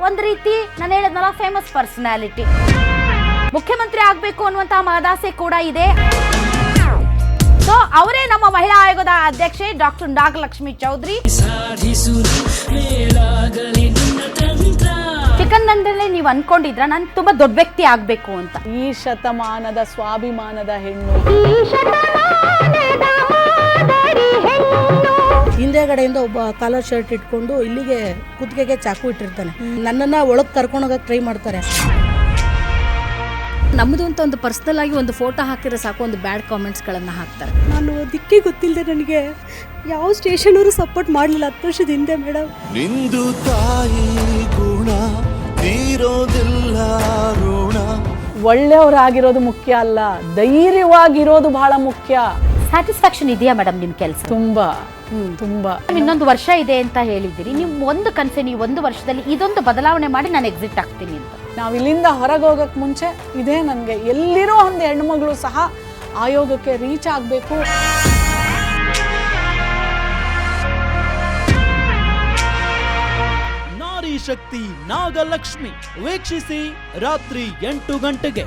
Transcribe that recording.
ಒಂದು ರೀತಿ ನಾನು ಹೇಳಿದ್ನಲ್ಲ ಫೇಮಸ್ ಪರ್ಸನಾಲಿಟಿ. ಮುಖ್ಯಮಂತ್ರಿ ಆಗಬೇಕು ಅನ್ನುವಂತಹ ಮಹದಾಸೆ ಕೂಡ ಇದೆ. ಸೊ ಅವರೇ ನಮ್ಮ ಮಹಿಳಾ ಆಯೋಗದ ಅಧ್ಯಕ್ಷೆ ಡಾಕ್ಟರ್ ನಾಗಲಕ್ಷ್ಮಿ ಚೌಧರಿ. ಚಿಕ್ಕಂದಂದಲೇ ನೀವು ಅನ್ಕೊಂಡಿದ್ರ ನಾನು ತುಂಬಾ ದೊಡ್ಡ ವ್ಯಕ್ತಿ ಆಗ್ಬೇಕು ಅಂತ. ಈ ಶತಮಾನದ ಸ್ವಾಭಿಮಾನದ ಹೆಣ್ಣು, ಹಿಂದೆಗಡೆಯಿಂದ ಒಬ್ಬ ಕಾಲರ್ ಶರ್ಟ್ ಇಟ್ಕೊಂಡು ಇಲ್ಲಿಗೆ ಕುತ್ತಿಗೆಗೆ ಚಾಕು ಇಟ್ಟಿರ್ತಾನೆ. ನನ್ನನ್ನ ಒಳಗೆ ಕರ್ಕೊಂಡು ಹೋಗಕ್ಕೆ ಟ್ರೈ ಮಾಡ್ತಾರೆ. ನಮ್ಮದು ಅಂತ ಒಂದು ಪರ್ಸನಲ್ ಆಗಿ ಒಂದು ಫೋಟೋ ಹಾಕಿದ್ರೆ ಸಾಕು, ಒಂದು ಬ್ಯಾಡ್ ಕಾಮೆಂಟ್ಸ್ಗಳನ್ನು ಹಾಕ್ತಾರೆ. ನಾನು ದಿಕ್ಕೇ ಗೊತ್ತಿಲ್ಲದೆ ನನಗೆ ಯಾವ ಸ್ಟೇಷನ್ ಅವರು ಸಪೋರ್ಟ್ ಮಾಡಲಿಲ್ಲ 10 ವರ್ಷದ ಹಿಂದೆ ಮೇಡಮ್. ನಿಂದು ತಾಯಿ ಗುಣ ತೀರೋದಿಲ್ಲ ಋಣ. ಒಳ್ಳೆಯವರಾಗಿರೋದು ಮುಖ್ಯ ಅಲ್ಲ, ಧೈರ್ಯವಾಗಿರೋದು ಬಹಳ ಮುಖ್ಯ. ಸ್ಯಾಟಿಸ್ಫ್ಯಾಕ್ಷನ್ ಇದೆಯಾ ಮೇಡಮ್ ನಿಮ್ ಕೆಲಸ? ತುಂಬಾ ತುಂಬಾ. ಇನ್ನೊಂದು ವರ್ಷ ಇದೆ ಅಂತ ಹೇಳಿದಿರಿ. ನೀವು ಒಂದು ಕನಸು, ನೀವು 1 ವರ್ಷದಲ್ಲಿ ಇದೊಂದು ಬದಲಾವಣೆ ಮಾಡಿ ನಾನು ಎಕ್ಸಿಟ್ ಆಗ್ತೀನಿ ಅಂತ. ನಾವು ಇಲ್ಲಿಂದ ಹೊರಗೆ ಹೋಗಕ್ಕೆ ಮುಂಚೆ ಇದೇ ನನಗೆ, ಎಲ್ಲಿರೋ ಒಂದು ಹೆಣ್ಮಗಳು ಸಹ ಆಯೋಗಕ್ಕೆ ರೀಚ್ ಆಗಬೇಕು. ನಾರಿ ಶಕ್ತಿ ನಾಗಲಕ್ಷ್ಮಿ ವೀಕ್ಷಿಸಿ ರಾತ್ರಿ 8 ಗಂಟೆಗೆ.